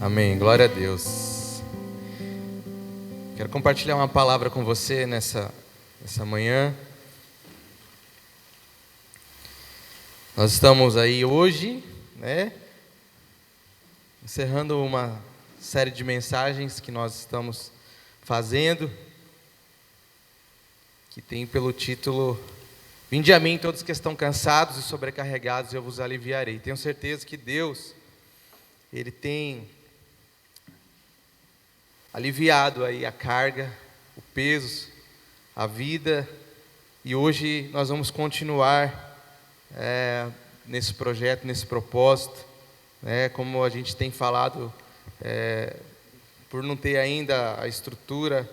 Amém, glória a Deus. Quero compartilhar uma palavra com você nessa manhã. Nós estamos aí hoje, encerrando uma série de mensagens que nós estamos fazendo, que tem pelo título Vinde a mim todos que estão cansados e sobrecarregados, eu vos aliviarei. Tenho certeza que Deus, Ele tem aliviado aí a carga, o peso, a vida, e hoje nós vamos continuar nesse projeto, nesse propósito, como a gente tem falado, por não ter ainda a estrutura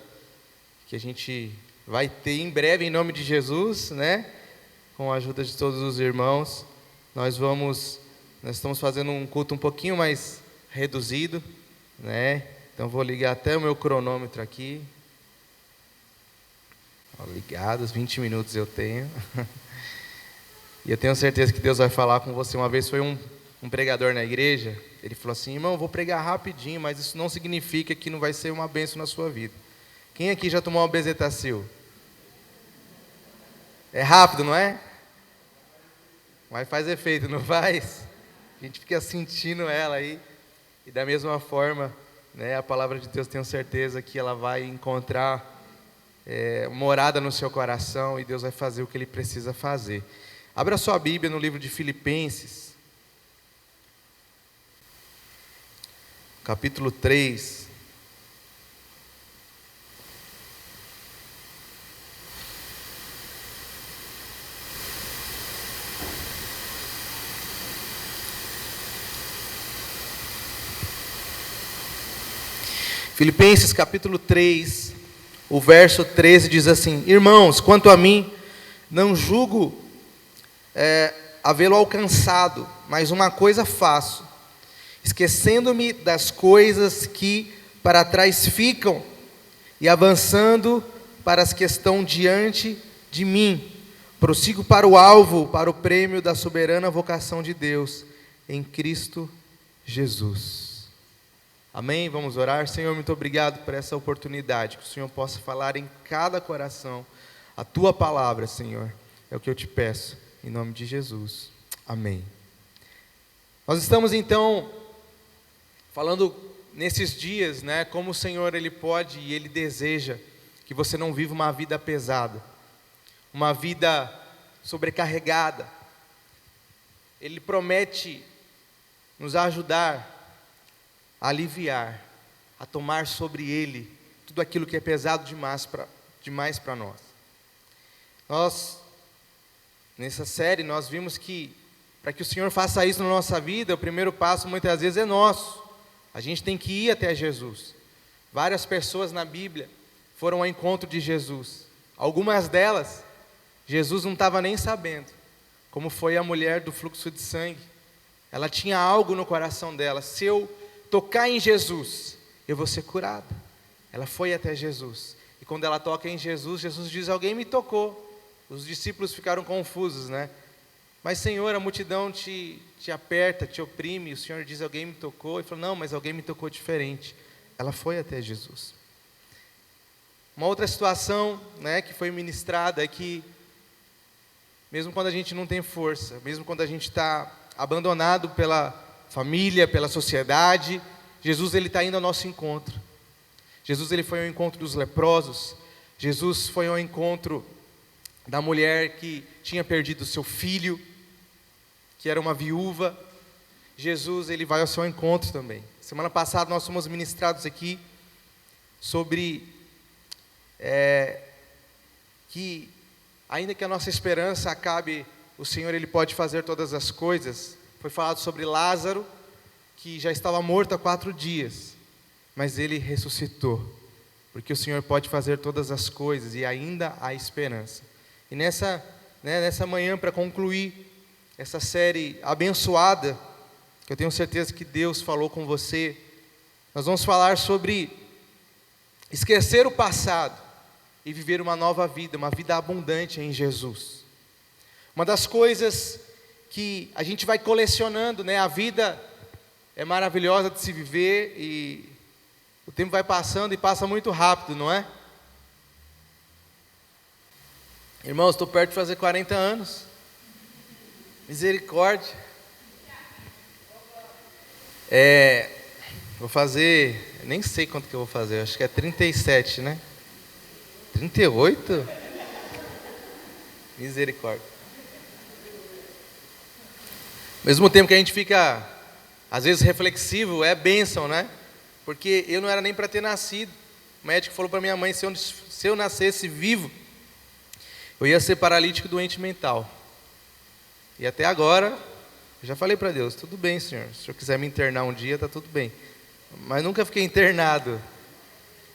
que a gente vai ter em breve, em nome de Jesus, com a ajuda de todos os irmãos, nós estamos fazendo um culto um pouquinho mais reduzido, então vou ligar até o meu cronômetro aqui, ligados, 20 minutos eu tenho, e eu tenho certeza que Deus vai falar com você. Uma vez foi um pregador na igreja, ele falou assim: irmão, eu vou pregar rapidinho, mas isso não significa que não vai ser uma bênção na sua vida. Quem aqui já tomou uma bezetacil? É rápido, não é? Mas faz efeito, não faz? A gente fica sentindo ela aí. E da mesma forma, a palavra de Deus, tenho certeza que ela vai encontrar morada no seu coração, e Deus vai fazer o que Ele precisa fazer. Abra sua Bíblia no livro de Filipenses, capítulo 3. Filipenses capítulo 3, o verso 13 diz assim: irmãos, quanto a mim, não julgo havê-lo alcançado, mas uma coisa faço, esquecendo-me das coisas que para trás ficam, e avançando para as que estão diante de mim, prossigo para o alvo, para o prêmio da soberana vocação de Deus, em Cristo Jesus. Amém? Vamos orar. Senhor, muito obrigado por essa oportunidade, que o Senhor possa falar em cada coração a Tua palavra, Senhor. É o que eu te peço, em nome de Jesus. Amém. Nós estamos então falando nesses dias, como o Senhor Ele pode e Ele deseja que você não viva uma vida pesada, uma vida sobrecarregada. Ele promete nos ajudar a aliviar, a tomar sobre Ele tudo aquilo que é pesado demais para nós. Nessa série, nós vimos que para que o Senhor faça isso na nossa vida, o primeiro passo muitas vezes é nosso. A gente tem que ir até Jesus. Várias pessoas na Bíblia foram ao encontro de Jesus. Algumas delas, Jesus não estava nem sabendo, como foi a mulher do fluxo de sangue. Ela tinha algo no coração dela: se eu tocar em Jesus, eu vou ser curada. Ela foi até Jesus, e quando ela toca em Jesus, Jesus diz: alguém me tocou. Os discípulos ficaram confusos, Mas Senhor, a multidão te aperta, te oprime. O Senhor diz: alguém me tocou. Ele falou: não, mas alguém me tocou diferente. Ela foi até Jesus. Uma outra situação, que foi ministrada é que, mesmo quando a gente não tem força, mesmo quando a gente está abandonado pela família, pela sociedade, Jesus Ele está indo ao nosso encontro. Jesus Ele foi ao encontro dos leprosos. Jesus foi ao encontro da mulher que tinha perdido seu filho, que era uma viúva. Jesus Ele vai ao seu encontro também. Semana passada nós fomos ministrados aqui sobre que ainda que a nossa esperança acabe, o Senhor Ele pode fazer todas as coisas. Foi falado sobre Lázaro, que já estava morto há 4 dias, mas ele ressuscitou, porque o Senhor pode fazer todas as coisas e ainda há esperança. E nessa manhã, para concluir essa série abençoada, que eu tenho certeza que Deus falou com você, nós vamos falar sobre esquecer o passado e viver uma nova vida, uma vida abundante em Jesus. Uma das coisas que a gente vai colecionando, a vida é maravilhosa de se viver e o tempo vai passando e passa muito rápido, não é? Irmãos, estou perto de fazer 40 anos. Misericórdia. Vou fazer, nem sei quanto que eu vou fazer, acho que é 37, né? 38? Misericórdia. Ao mesmo tempo que a gente fica, às vezes, reflexivo, é bênção, né? Porque eu não era nem para ter nascido. O médico falou para minha mãe, se eu nascesse vivo, eu ia ser paralítico doente mental. E até agora, eu já falei para Deus, tudo bem, Senhor, se o Senhor quiser me internar um dia, está tudo bem. Mas nunca fiquei internado,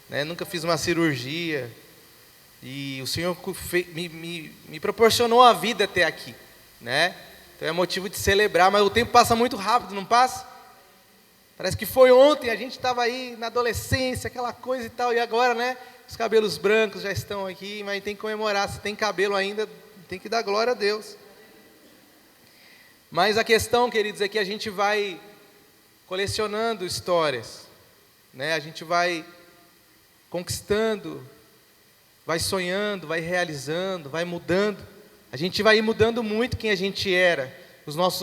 né? Nunca fiz uma cirurgia. E o Senhor me proporcionou a vida até aqui, né? Então é motivo de celebrar, mas o tempo passa muito rápido, não passa? Parece que foi ontem, a gente estava aí na adolescência, aquela coisa e tal, e agora, né? Os cabelos brancos já estão aqui, mas tem que comemorar. Se tem cabelo ainda, tem que dar glória a Deus. Mas a questão, queridos, é que a gente vai colecionando histórias, né? A gente vai conquistando, vai sonhando, vai realizando, vai mudando. A gente vai mudando muito quem a gente era, os nossos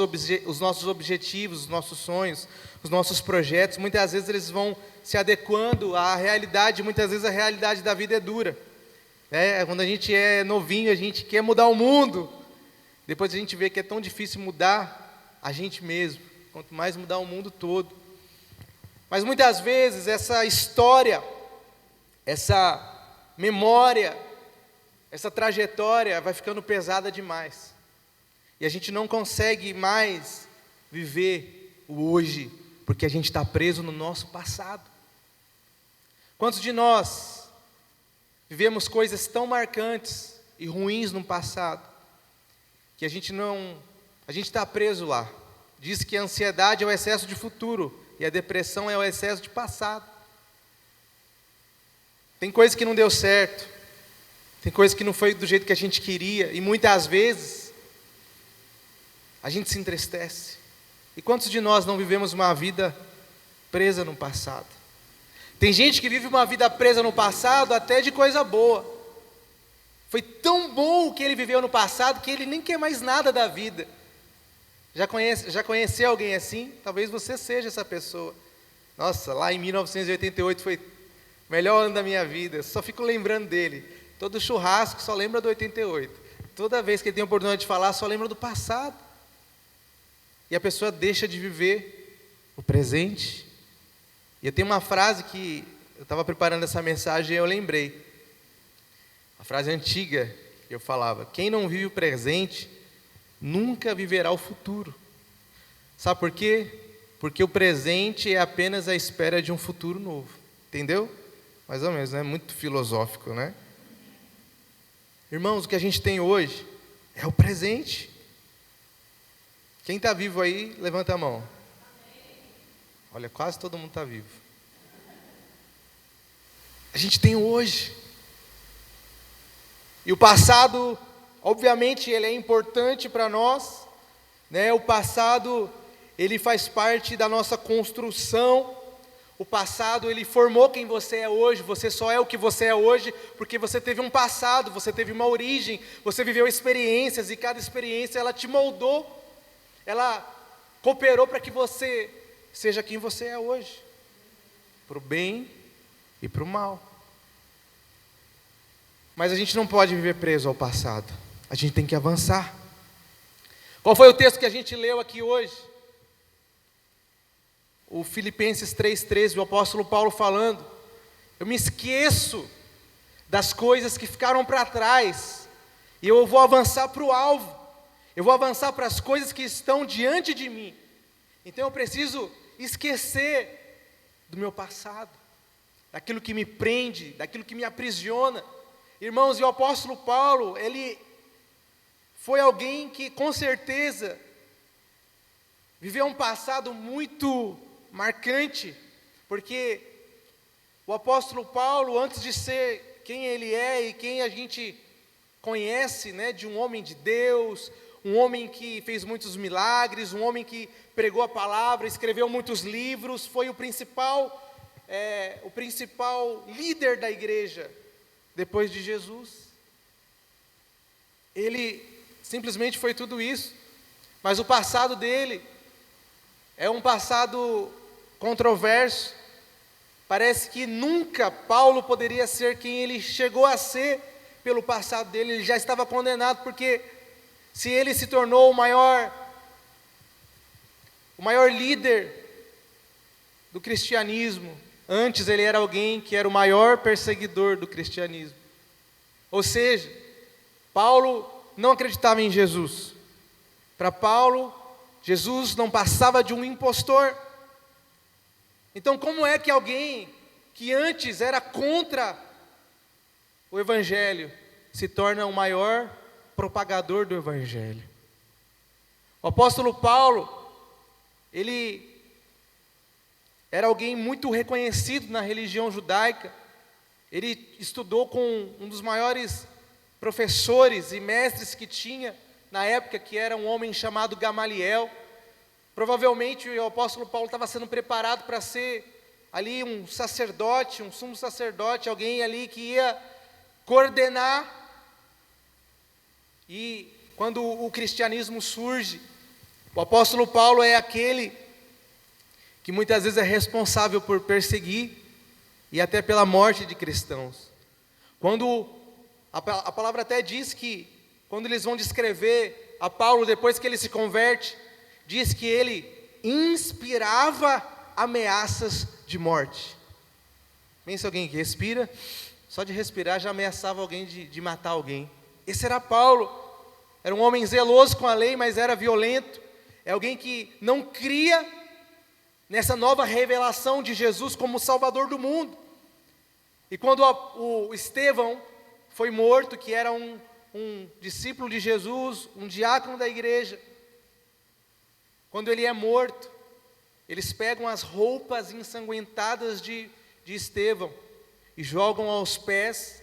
objetivos, os nossos sonhos, os nossos projetos. Muitas vezes eles vão se adequando à realidade, muitas vezes a realidade da vida é dura. Quando a gente é novinho, a gente quer mudar o mundo. Depois a gente vê que é tão difícil mudar a gente mesmo, quanto mais mudar o mundo todo. Mas muitas vezes essa história, essa memória, essa trajetória vai ficando pesada demais. E a gente não consegue mais viver o hoje, porque a gente está preso no nosso passado. Quantos de nós vivemos coisas tão marcantes e ruins no passado, que a gente está preso lá. Diz que a ansiedade é o excesso de futuro e a depressão é o excesso de passado. Tem coisa que não deu certo, tem coisa que não foi do jeito que a gente queria, e muitas vezes a gente se entristece. E quantos de nós não vivemos uma vida presa no passado? Tem gente que vive uma vida presa no passado até de coisa boa. Foi tão bom o que ele viveu no passado que ele nem quer mais nada da vida. Já conheceu alguém assim? Talvez você seja essa pessoa. Nossa, lá em 1988 foi o melhor ano da minha vida. Eu só fico lembrando dele. Todo churrasco só lembra do 88. Toda vez que ele tem a oportunidade de falar, só lembra do passado. E a pessoa deixa de viver o presente. E eu tenho uma frase que eu estava preparando essa mensagem e eu lembrei. Uma frase antiga que eu falava: quem não vive o presente, nunca viverá o futuro. Sabe por quê? Porque o presente é apenas a espera de um futuro novo. Entendeu? Mais ou menos, né? Muito filosófico, né? Irmãos, o que a gente tem hoje é o presente. Quem está vivo aí, levanta a mão. Olha, quase todo mundo está vivo. A gente tem hoje. E o passado, obviamente, ele é importante para nós, né? O passado, ele faz parte da nossa construção. O passado, ele formou quem você é hoje. Você só é o que você é hoje porque você teve um passado, você teve uma origem, você viveu experiências, e cada experiência, ela te moldou, ela cooperou para que você seja quem você é hoje, para o bem e para o mal. Mas a gente não pode viver preso ao passado, a gente tem que avançar. Qual foi o texto que a gente leu aqui hoje? O Filipenses 3,13, o apóstolo Paulo falando: eu me esqueço das coisas que ficaram para trás, e eu vou avançar para o alvo, eu vou avançar para as coisas que estão diante de mim. Então eu preciso esquecer do meu passado, daquilo que me prende, daquilo que me aprisiona. Irmãos, e o apóstolo Paulo, ele foi alguém que com certeza viveu um passado muito marcante, porque o apóstolo Paulo, antes de ser quem ele é e quem a gente conhece, né, de um homem de Deus, um homem que fez muitos milagres, um homem que pregou a palavra, escreveu muitos livros, foi o principal líder da igreja depois de Jesus. Ele simplesmente foi tudo isso, mas o passado dele é um passado controverso. Parece que nunca Paulo poderia ser quem ele chegou a ser pelo passado dele. Ele já estava condenado, porque se ele se tornou o maior líder do cristianismo, antes ele era alguém que era o maior perseguidor do cristianismo. Ou seja, Paulo não acreditava em Jesus. Para Paulo, Jesus não passava de um impostor. Então, como é que alguém que antes era contra o Evangelho se torna o maior propagador do Evangelho? O apóstolo Paulo, ele era alguém muito reconhecido na religião judaica. Ele estudou com um dos maiores professores e mestres que tinha na época, que era um homem chamado Gamaliel. Provavelmente o apóstolo Paulo estava sendo preparado para ser ali um sacerdote, um sumo sacerdote, alguém ali que ia coordenar. E quando o cristianismo surge, o apóstolo Paulo é aquele que muitas vezes é responsável por perseguir e até pela morte de cristãos. Quando a palavra até diz que, quando eles vão descrever a Paulo depois que ele se converte, diz que ele inspirava ameaças de morte. Pensa alguém que respira, só de respirar já ameaçava alguém de matar alguém. Esse era Paulo. Era um homem zeloso com a lei, mas era violento. É alguém que não cria nessa nova revelação de Jesus como Salvador do mundo. E quando o Estevão foi morto, que era um discípulo de Jesus, um diácono da igreja, quando ele é morto, eles pegam as roupas ensanguentadas de Estevão e jogam aos pés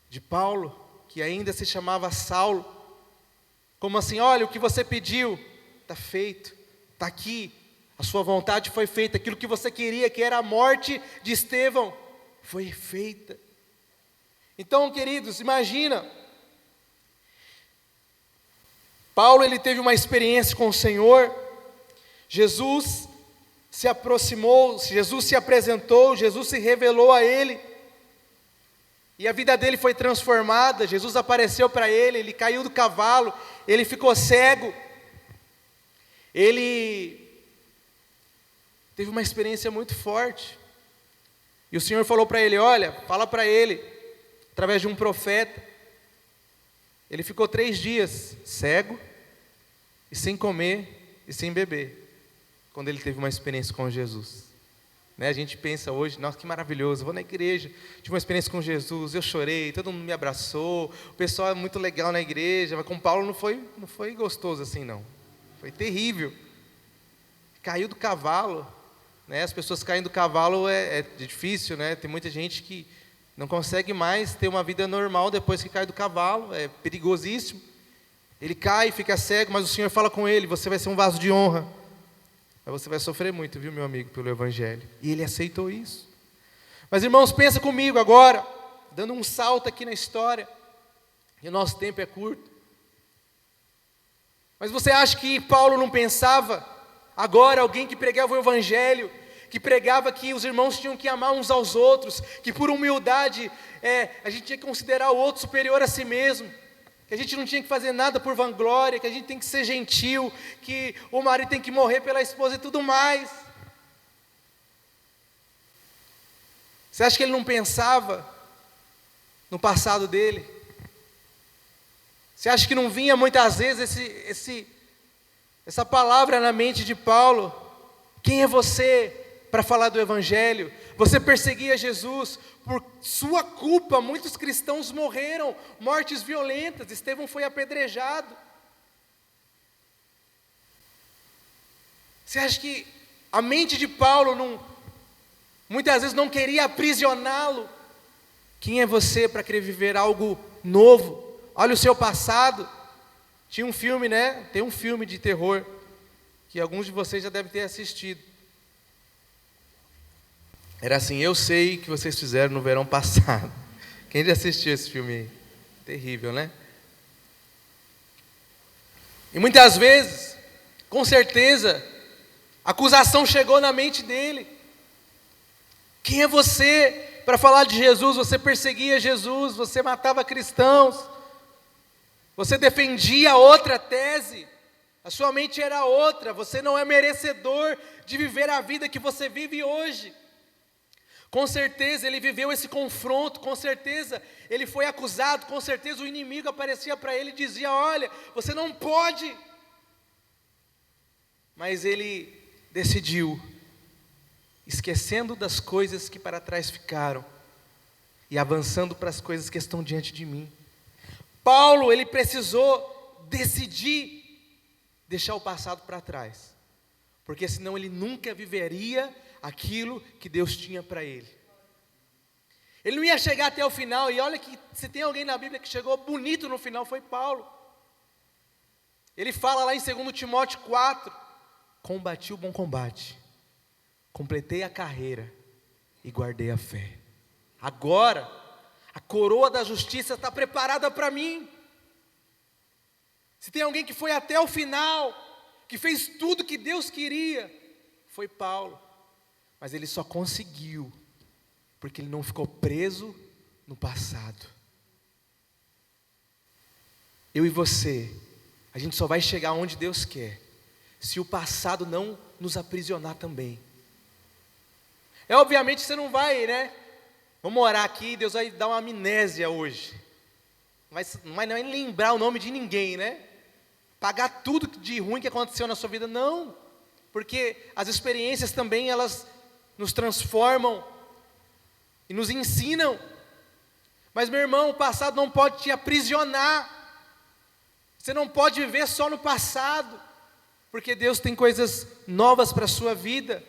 de Paulo, que ainda se chamava Saulo, como assim: olha, o que você pediu está feito, está aqui, a sua vontade foi feita, aquilo que você queria, que era a morte de Estevão, foi feita. Então, queridos, imagina, Paulo, ele teve uma experiência com o Senhor, Jesus se aproximou, Jesus se apresentou, Jesus se revelou a ele, e a vida dele foi transformada. Jesus apareceu para ele, ele caiu do cavalo, ele ficou cego, ele teve uma experiência muito forte, e o Senhor falou para ele: olha, fala para ele, através de um profeta. Ele ficou 3 dias cego, e sem comer e sem beber, quando ele teve uma experiência com Jesus. A gente pensa hoje: nossa, que maravilhoso, vou na igreja, tive uma experiência com Jesus, eu chorei, todo mundo me abraçou, o pessoal é muito legal na igreja. Mas com Paulo não foi gostoso assim não, foi terrível. Caiu do cavalo, as pessoas caem do cavalo é difícil, tem muita gente que não consegue mais ter uma vida normal depois que cai do cavalo, é perigosíssimo. Ele cai, fica cego, mas o Senhor fala com ele: você vai ser um vaso de honra, mas você vai sofrer muito, viu, meu amigo, pelo Evangelho. E ele aceitou isso. Mas, irmãos, pensa comigo agora, dando um salto aqui na história, e o nosso tempo é curto. Mas você acha que Paulo não pensava, agora, alguém que pregava o Evangelho, que pregava que os irmãos tinham que amar uns aos outros, que por humildade a gente tinha que considerar o outro superior a si mesmo, que a gente não tinha que fazer nada por vanglória, que a gente tem que ser gentil, que o marido tem que morrer pela esposa e tudo mais? Você acha que ele não pensava no passado dele? Você acha que não vinha muitas vezes essa palavra na mente de Paulo? Quem é você para falar do Evangelho? Você perseguia Jesus, por sua culpa muitos cristãos morreram, mortes violentas. Estevão foi apedrejado. Você acha que a mente de Paulo muitas vezes não queria aprisioná-lo? Quem é você para querer viver algo novo? Olha o seu passado, Tinha um filme, né? Tem um filme de terror que alguns de vocês já devem ter assistido. Era assim: eu sei o que vocês fizeram no verão passado. Quem já assistiu esse filme aí? Terrível, né? E muitas vezes, com certeza, a acusação chegou na mente dele. Quem é você para falar de Jesus? Você perseguia Jesus, você matava cristãos, você defendia outra tese, a sua mente era outra, você não é merecedor de viver a vida que você vive hoje. Com certeza ele viveu esse confronto, com certeza ele foi acusado, com certeza o inimigo aparecia para ele e dizia: olha, você não pode. Mas ele decidiu, esquecendo das coisas que para trás ficaram e avançando para as coisas que estão diante de mim. Paulo, ele precisou decidir deixar o passado para trás, porque senão ele nunca viveria aquilo que Deus tinha para ele. Ele não ia chegar até o final. E olha que se tem alguém na Bíblia que chegou bonito no final, foi Paulo. Ele fala lá em 2 Timóteo 4: combati o bom combate, completei a carreira e guardei a fé. Agora a coroa da justiça está preparada para mim. Se tem alguém que foi até o final, que fez tudo que Deus queria, foi Paulo. Mas ele só conseguiu porque ele não ficou preso no passado. Eu e você, a gente só vai chegar onde Deus quer se o passado não nos aprisionar também. Obviamente você não vai, né? Vamos orar aqui, Deus vai dar uma amnésia hoje. Não vai nem lembrar o nome de ninguém, né? Pagar tudo de ruim que aconteceu na sua vida, não. Porque as experiências também, elas nos transformam e nos ensinam. Mas, meu irmão, o passado não pode te aprisionar. Você não pode viver só no passado, porque Deus tem coisas novas para a sua vida.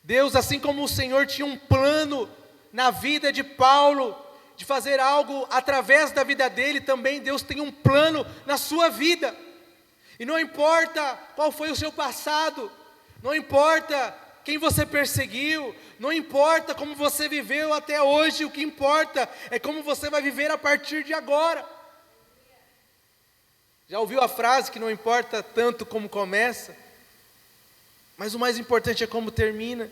Deus, assim como o Senhor tinha um plano na vida de Paulo, de fazer algo através da vida dele, também Deus tem um plano na sua vida. E não importa qual foi o seu passado, não importa quem você perseguiu, não importa como você viveu até hoje, o que importa é como você vai viver a partir de agora. Já ouviu a frase que não importa tanto como começa, mas o mais importante é como termina?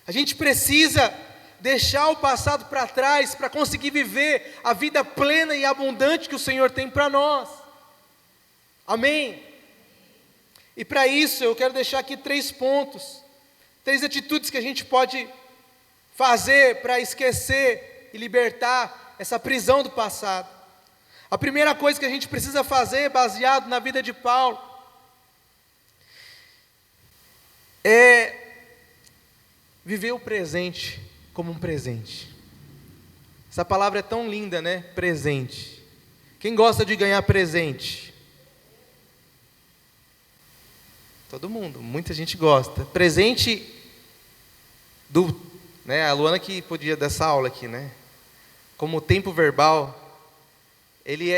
A gente precisa deixar o passado para trás para conseguir viver a vida plena e abundante que o Senhor tem para nós. Amém? E para isso eu quero deixar aqui 3 pontos, 3 atitudes que a gente pode fazer para esquecer e libertar essa prisão do passado. A primeira coisa que a gente precisa fazer, baseado na vida de Paulo, é viver o presente como um presente. Essa palavra é tão linda, né? Presente. Quem gosta de ganhar presente? Todo mundo, muita gente gosta. Presente né? A Luana que podia dessa aula aqui, né? Como tempo verbal, ele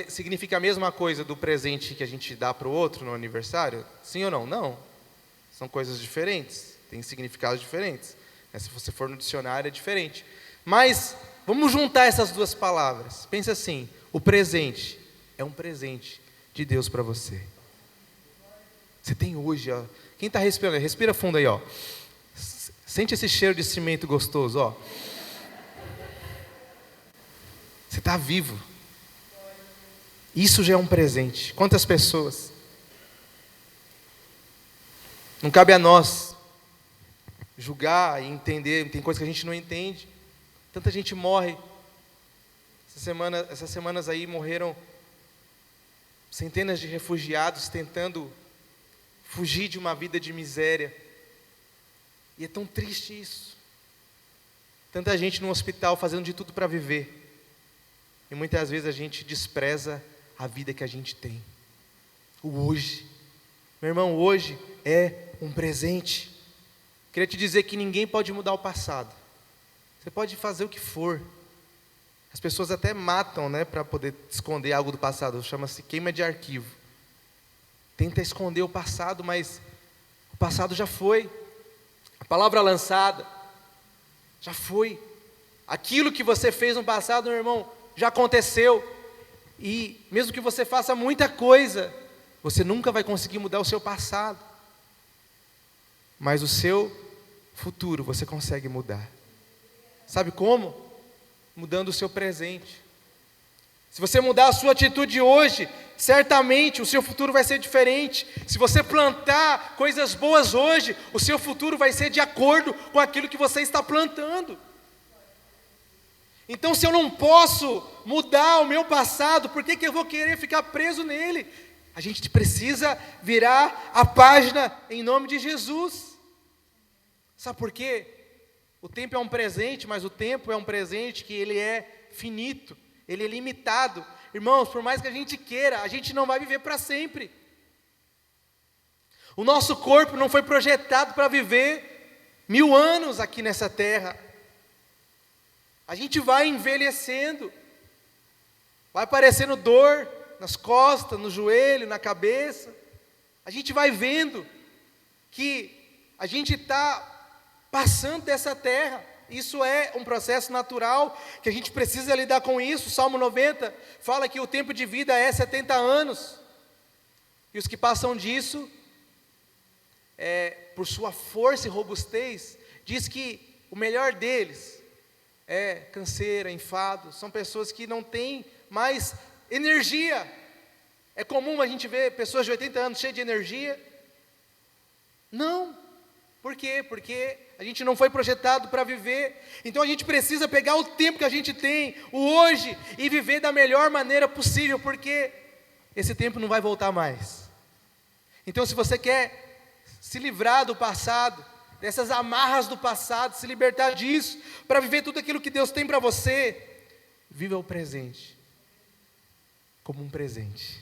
significa a mesma coisa do presente que a gente dá para o outro no aniversário? Sim ou não? Não. São coisas diferentes, têm significados diferentes. Se você for no dicionário é diferente. Mas vamos juntar essas 2 palavras. Pensa assim: o presente é um presente de Deus para você. Você tem hoje, ó. Quem está respirando? Respira fundo aí, ó. Sente esse cheiro de cimento gostoso, ó. Você está vivo. Isso já é um presente. Quantas pessoas? Não cabe a nós julgar e entender. Tem coisas que a gente não entende. Tanta gente morre. Essas semanas aí morreram centenas de refugiados tentando fugir de uma vida de miséria. E é tão triste isso. Tanta gente no hospital fazendo de tudo para viver. E muitas vezes a gente despreza a vida que a gente tem. O hoje. Meu irmão, hoje é um presente. Queria te dizer que ninguém pode mudar o passado. Você pode fazer o que for. As pessoas até matam, né, para poder esconder algo do passado. Chama-se queima de arquivo. Tenta esconder o passado, mas o passado já foi. A palavra lançada já foi. Aquilo que você fez no passado, meu irmão, já aconteceu. E mesmo que você faça muita coisa, você nunca vai conseguir mudar o seu passado. Mas o seu futuro você consegue mudar. Sabe como? Mudando o seu presente. Se você mudar a sua atitude hoje, certamente o seu futuro vai ser diferente. Se você plantar coisas boas hoje, o seu futuro vai ser de acordo com aquilo que você está plantando. Então, se eu não posso mudar o meu passado, por que eu vou querer ficar preso nele? A gente precisa virar a página em nome de Jesus. Sabe por quê? O tempo é um presente, mas o tempo é um presente que ele é finito, ele é limitado. Irmãos, por mais que a gente queira, a gente não vai viver para sempre. O nosso corpo não foi projetado para viver 1000 anos aqui nessa terra. A gente vai envelhecendo, vai aparecendo dor nas costas, no joelho, na cabeça. A gente vai vendo que a gente está passando dessa terra. Isso é um processo natural, que a gente precisa lidar com isso. O Salmo 90 fala que o tempo de vida é 70 anos. E os que passam disso, por sua força e robustez, diz que o melhor deles é canseira, enfado. São pessoas que não têm mais energia. É comum a gente ver pessoas de 80 anos cheias de energia. Não. Por quê? Porque a gente não foi projetado para viver. Então a gente precisa pegar o tempo que a gente tem, o hoje, e viver da melhor maneira possível, porque esse tempo não vai voltar mais. Então, se você quer se livrar do passado, dessas amarras do passado, se libertar disso, para viver tudo aquilo que Deus tem para você, viva o presente como um presente.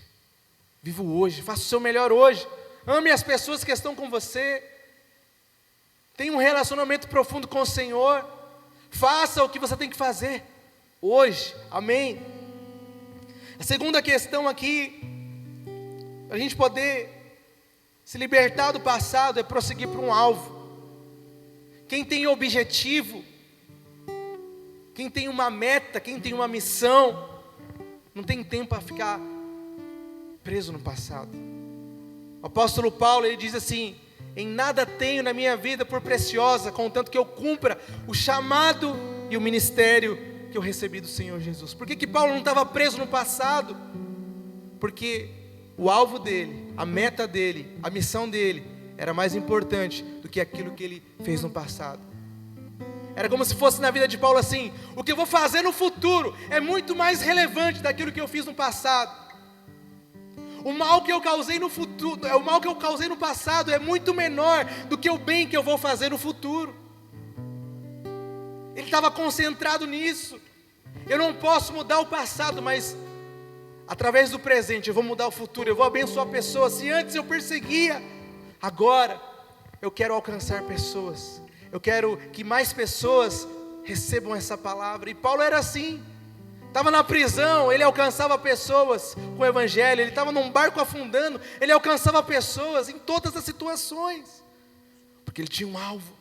Viva o hoje, faça o seu melhor hoje. Ame as pessoas que estão com você. Tenha um relacionamento profundo com o Senhor. Faça o que você tem que fazer hoje. Amém? A segunda questão aqui, para a gente poder se libertar do passado, é prosseguir para um alvo. Quem tem objetivo, quem tem uma meta, quem tem uma missão, não tem tempo para ficar preso no passado. O apóstolo Paulo, ele diz assim: em nada tenho na minha vida por preciosa, contanto que eu cumpra o chamado e o ministério que eu recebi do Senhor Jesus. Por que Paulo não estava preso no passado? Porque o alvo dele, a meta dele, a missão dele era mais importante do que aquilo que ele fez no passado. Era como se fosse na vida de Paulo assim: o que eu vou fazer no futuro é muito mais relevante daquilo que eu fiz no passado. O mal que eu causei no futuro, o mal que eu causei no passado é muito menor do que o bem que eu vou fazer no futuro. Ele estava concentrado nisso. Eu não posso mudar o passado, mas através do presente eu vou mudar o futuro. Eu vou abençoar pessoas. Se antes eu perseguia, agora eu quero alcançar pessoas. Eu quero que mais pessoas recebam essa palavra. E Paulo era assim. Estava na prisão, ele alcançava pessoas com o evangelho. Ele estava num barco afundando, ele alcançava pessoas em todas as situações, porque ele tinha um alvo.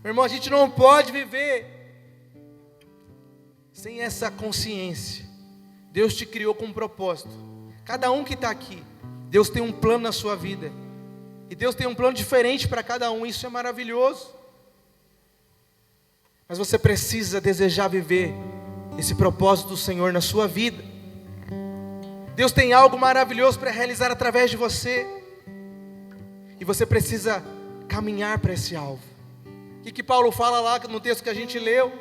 Meu irmão, a gente não pode viver sem essa consciência. Deus te criou com um propósito. Cada um que está aqui, Deus tem um plano na sua vida, e Deus tem um plano diferente para cada um. Isso é maravilhoso. Mas você precisa desejar viver esse propósito do Senhor na sua vida. Deus tem algo maravilhoso para realizar através de você, e você precisa caminhar para esse alvo. O que Paulo fala lá no texto que a gente leu?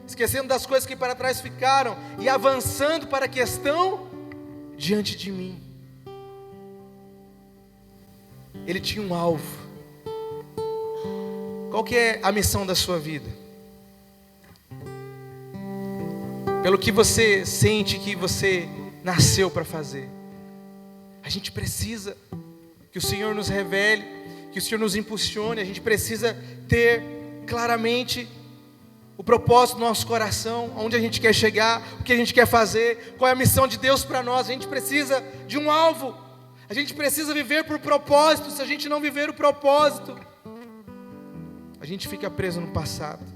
Esquecendo das coisas que para trás ficaram e avançando para a questão diante de mim. Ele tinha um alvo. Qual que é a missão da sua vida? Pelo que você sente que você nasceu para fazer. A gente precisa que o Senhor nos revele, que o Senhor nos impulsione. A gente precisa ter claramente o propósito do nosso coração, onde a gente quer chegar, o que a gente quer fazer, qual é a missão de Deus para nós. A gente precisa de um alvo, a gente precisa viver por propósito. Se a gente não viver o propósito, a gente fica preso no passado.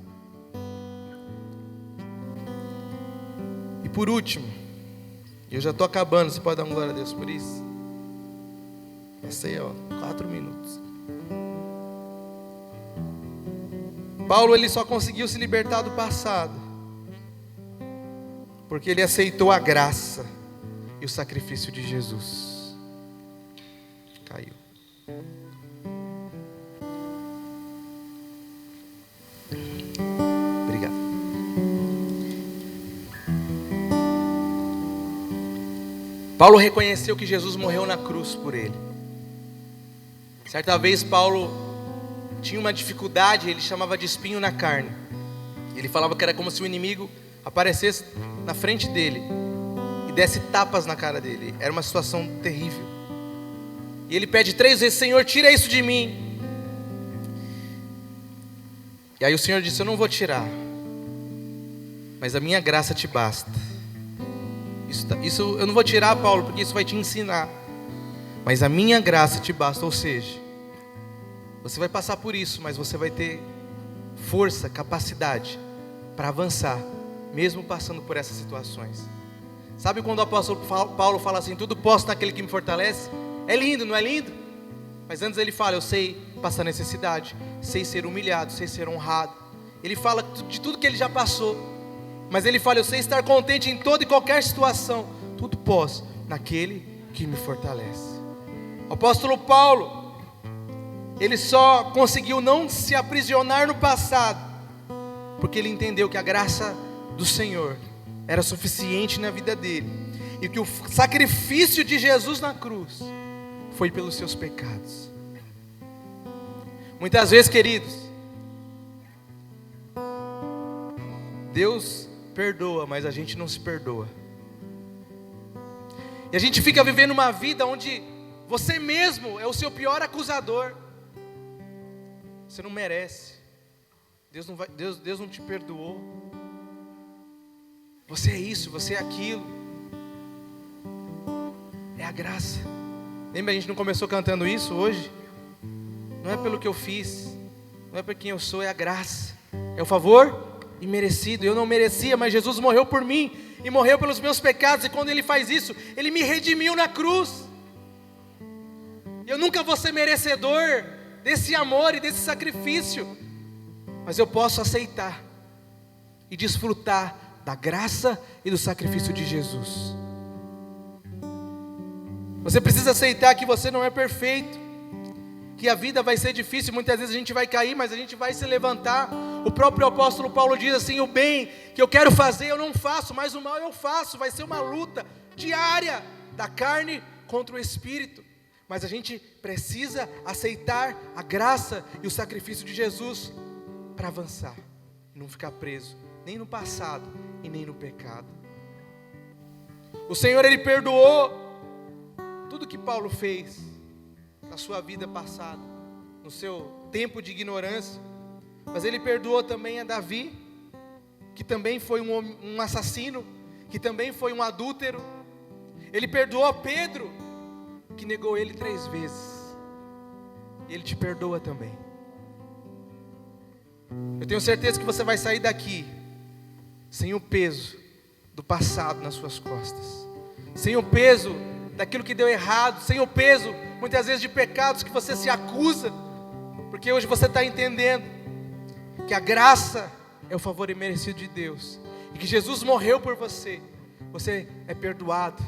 E por último, eu já estou acabando, você pode dar uma glória a Deus por isso? Essa aí, 4 minutos. Paulo, ele só conseguiu se libertar do passado porque ele aceitou a graça e o sacrifício de Jesus. Caiu. Obrigado. Paulo reconheceu que Jesus morreu na cruz por ele. Certa vez Paulo tinha uma dificuldade, ele chamava de espinho na carne. Ele falava que era como se o inimigo aparecesse na frente dele e desse tapas na cara dele. Era uma situação terrível. E ele pede 3 vezes: Senhor, tira isso de mim. E aí o Senhor disse: eu não vou tirar, mas a minha graça te basta. Isso eu não vou tirar, Paulo, porque isso vai te ensinar. Mas a minha graça te basta. Ou seja, você vai passar por isso, mas você vai ter força, capacidade para avançar, mesmo passando por essas situações. Sabe quando o apóstolo Paulo fala assim: tudo posso naquele que me fortalece? É lindo, não é lindo? Mas antes ele fala: eu sei passar necessidade, sei ser humilhado, sei ser honrado. Ele fala de tudo que ele já passou, mas ele fala: eu sei estar contente em toda e qualquer situação. Tudo posso naquele que me fortalece. O apóstolo Paulo, ele só conseguiu não se aprisionar no passado, porque ele entendeu que a graça do Senhor era suficiente na vida dele, e que o sacrifício de Jesus na cruz foi pelos seus pecados. Muitas vezes, queridos, Deus perdoa, mas a gente não se perdoa. E a gente fica vivendo uma vida onde você mesmo é o seu pior acusador. Você não merece. Deus não te perdoou. Você é isso, você é aquilo. É a graça. Lembra, a gente não começou cantando isso hoje? Não é pelo que eu fiz, não é por quem eu sou, é a graça. É o favor imerecido. Eu não merecia, mas Jesus morreu por mim e morreu pelos meus pecados. E quando Ele faz isso, Ele me redimiu na cruz. Eu nunca vou ser merecedor desse amor e desse sacrifício, mas eu posso aceitar e desfrutar da graça e do sacrifício de Jesus. Você precisa aceitar que você não é perfeito, que a vida vai ser difícil, muitas vezes a gente vai cair, mas a gente vai se levantar. O próprio apóstolo Paulo diz assim: o bem que eu quero fazer eu não faço, mas o mal eu faço. Vai ser uma luta diária da carne contra o espírito, mas a gente precisa aceitar a graça e o sacrifício de Jesus para avançar, não ficar preso nem no passado e nem no pecado. O Senhor, Ele perdoou tudo que Paulo fez na sua vida passada, no seu tempo de ignorância, mas Ele perdoou também a Davi, que também foi um assassino, que também foi um adúltero. Ele perdoou a Pedro, que negou Ele 3 vezes, e Ele te perdoa também. Eu tenho certeza que você vai sair daqui sem o peso do passado nas suas costas, sem o peso daquilo que deu errado, sem o peso muitas vezes de pecados que você se acusa, porque hoje você está entendendo que a graça é o favor imerecido de Deus, e que Jesus morreu por você. Você é perdoado,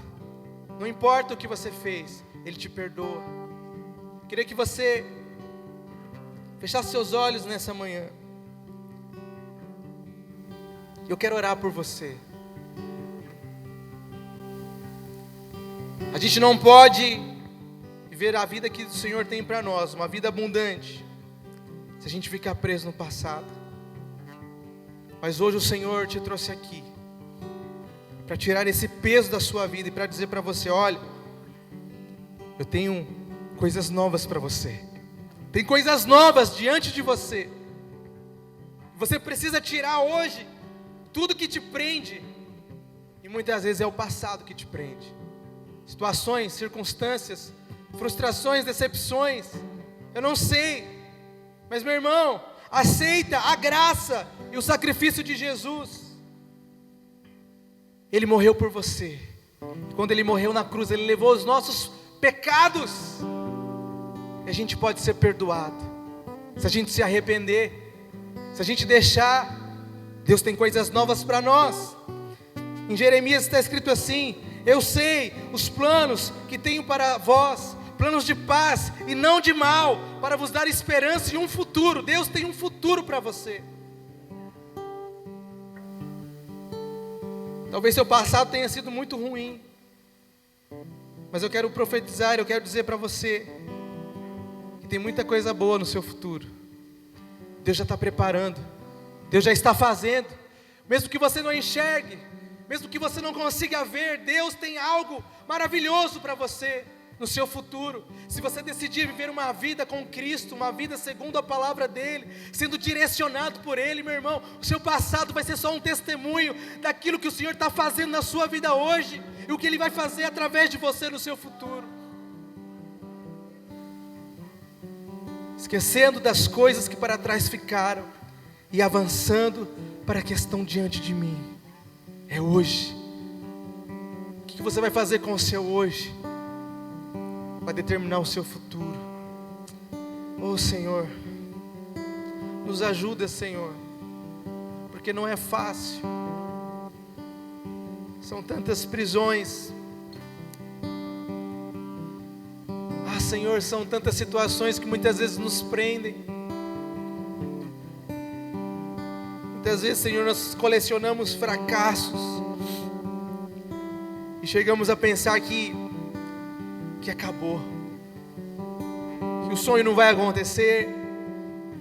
não importa o que você fez, Ele te perdoa. Queria que você fechasse seus olhos nessa manhã. Eu quero orar por você. A gente não pode viver a vida que o Senhor tem para nós, uma vida abundante, se a gente ficar preso no passado. Mas hoje o Senhor te trouxe aqui para tirar esse peso da sua vida e para dizer para você: olha, eu tenho coisas novas para você. Tem coisas novas diante de você. Você precisa tirar hoje tudo que te prende. E muitas vezes é o passado que te prende. Situações, circunstâncias, frustrações, decepções. Eu não sei. Mas meu irmão, aceita a graça e o sacrifício de Jesus. Ele morreu por você. Quando Ele morreu na cruz, Ele levou os nossos pecados. E a gente pode ser perdoado. Se a gente se arrepender. Se a gente deixar, Deus tem coisas novas para nós. Em Jeremias está escrito assim: eu sei os planos que tenho para vós, planos de paz e não de mal, para vos dar esperança e um futuro. Deus tem um futuro para você. Talvez seu passado tenha sido muito ruim, mas eu quero profetizar, eu quero dizer para você que tem muita coisa boa no seu futuro. Deus já está preparando, Deus já está fazendo, mesmo que você não enxergue, mesmo que você não consiga ver, Deus tem algo maravilhoso para você no seu futuro. Se você decidir viver uma vida com Cristo, uma vida segundo a palavra dEle, sendo direcionado por Ele, meu irmão, o seu passado vai ser só um testemunho daquilo que o Senhor está fazendo na sua vida hoje, e o que Ele vai fazer através de você no seu futuro. Esquecendo das coisas que para trás ficaram, e avançando para a que estão diante de mim. É hoje. O que você vai fazer com o seu hoje vai determinar o seu futuro. Oh Senhor, nos ajuda, Senhor, porque não é fácil. São tantas prisões. Ah, Senhor, são tantas situações que muitas vezes nos prendem. Muitas vezes, Senhor, nós colecionamos fracassos e chegamos a pensar que acabou, que o sonho não vai acontecer,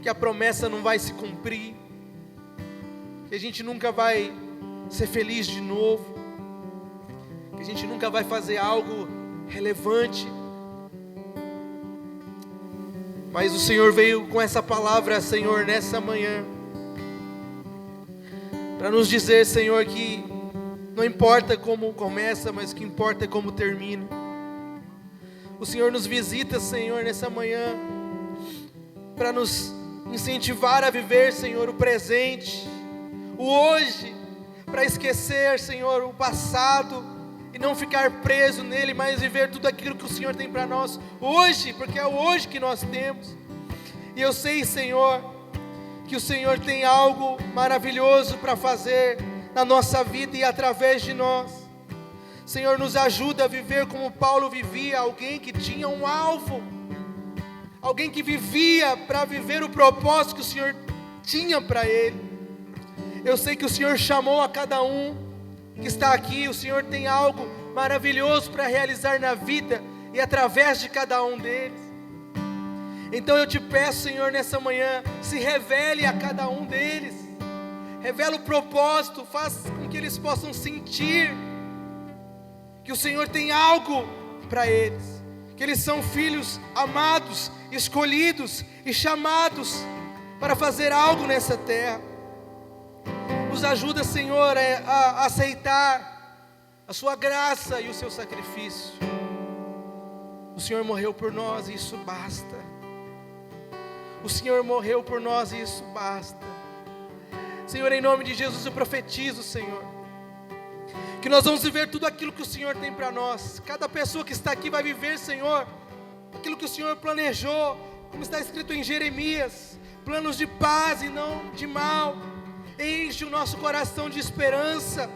que a promessa não vai se cumprir, que a gente nunca vai ser feliz de novo, que a gente nunca vai fazer algo relevante. Mas o Senhor veio com essa palavra, Senhor, nessa manhã, para nos dizer, Senhor, que não importa como começa, mas o que importa é como termina. O Senhor nos visita, Senhor, nessa manhã, para nos incentivar a viver, Senhor, o presente, o hoje, para esquecer, Senhor, o passado, e não ficar preso nele, mas viver tudo aquilo que o Senhor tem para nós hoje, porque é o hoje que nós temos. E eu sei, Senhor, que o Senhor tem algo maravilhoso para fazer na nossa vida e através de nós. Senhor, nos ajuda a viver como Paulo vivia, alguém que tinha um alvo, alguém que vivia para viver o propósito que o Senhor tinha para ele. Eu sei que o Senhor chamou a cada um que está aqui, o Senhor tem algo maravilhoso para realizar na vida e através de cada um deles. Então eu te peço, Senhor, nessa manhã, se revele a cada um deles, revela o propósito, faz com que eles possam sentir que o Senhor tem algo para eles, que eles são filhos amados, escolhidos e chamados para fazer algo nessa terra. Nos ajuda, Senhor, a aceitar a sua graça e o seu sacrifício. O Senhor morreu por nós e isso basta. O Senhor morreu por nós e isso basta. Senhor, em nome de Jesus eu profetizo, Senhor, que nós vamos viver tudo aquilo que o Senhor tem para nós. Cada pessoa que está aqui vai viver, Senhor, aquilo que o Senhor planejou, como está escrito em Jeremias, planos de paz e não de mal. Enche o nosso coração de esperança,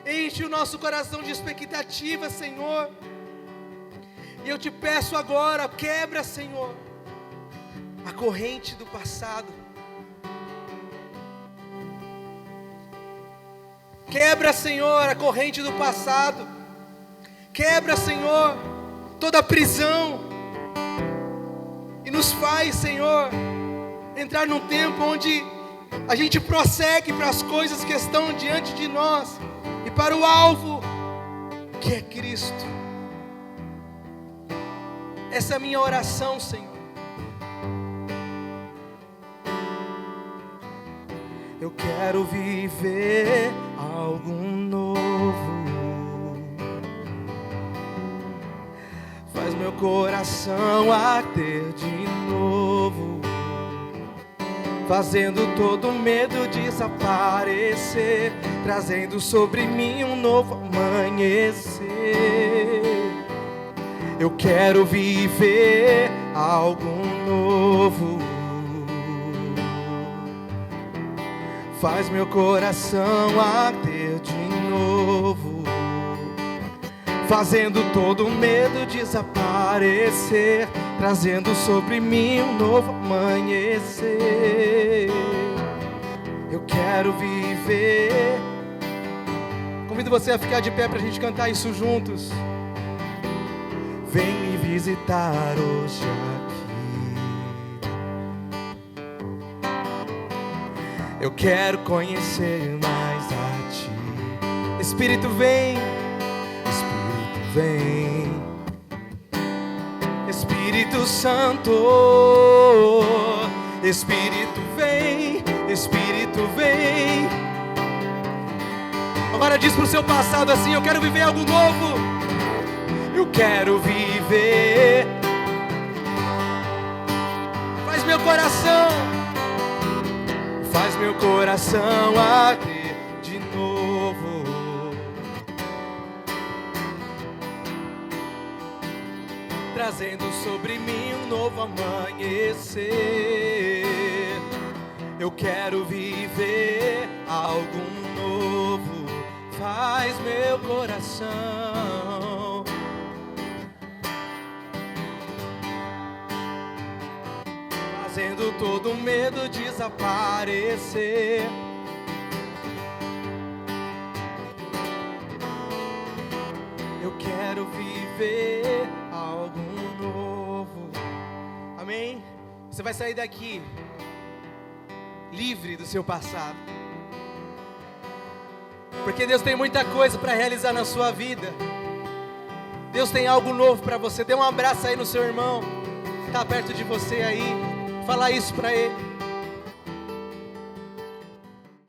enche o nosso coração de expectativa, Senhor. E eu te peço agora, quebra, Senhor, a corrente do passado. Quebra, Senhor, a corrente do passado. Quebra, Senhor, toda a prisão. E nos faz, Senhor, entrar num tempo onde a gente prossegue para as coisas que estão diante de nós e para o alvo, que é Cristo. Essa é a minha oração, Senhor. Eu quero viver algo novo. Faz meu coração arder de novo, fazendo todo medo desaparecer, trazendo sobre mim um novo amanhecer. Eu quero viver algo novo. Faz meu coração arder de novo, fazendo todo medo desaparecer, trazendo sobre mim um novo amanhecer. Eu quero viver. Convido você a ficar de pé para a gente cantar isso juntos. Vem me visitar hoje aqui. Eu quero conhecer mais a Ti. Espírito vem, Espírito vem. Espírito Santo, Espírito vem, Espírito vem. Agora diz pro seu passado assim: eu quero viver algo novo. Eu quero viver. Faz meu coração arder de novo, trazendo sobre mim um novo amanhecer. Eu quero viver algo novo. Faz meu coração fazendo todo medo desaparecer. Eu quero viver algo novo. Amém? Você vai sair daqui livre do seu passado, porque Deus tem muita coisa para realizar na sua vida. Deus tem algo novo para você. Dê um abraço aí no seu irmão que está perto de você aí. Fala isso para ele.